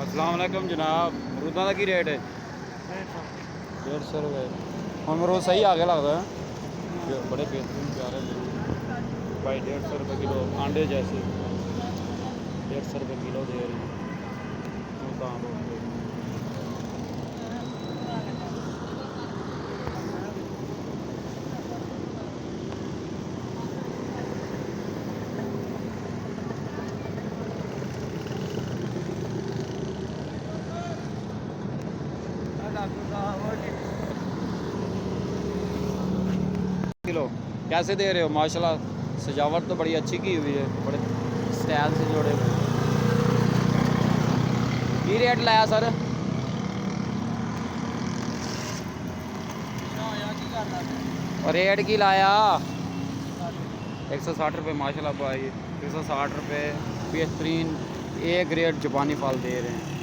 अस्सलाम वालेकुम जनाब, मरूदा का की रेट है? 150 रुपये। हम मरूद सही आगे लगता है, बड़े बेहतरीन प्यारे मरूद भाई। 150 रुपये किलो आंडे जैसे 150 रुपये किलो दे रहे हैं। किलो कैसे दे रहे हो? माशाल्लाह सजावट तो बड़ी अच्छी की हुई है, बड़े स्टाइल से जोड़े हुए। की रेट लाया सर? और रेट की लाया? 160 रुपये माशाल्लाह भाई, 160 रुपये बेहतरीन ए ग्रेड जापानी फल दे रहे हैं।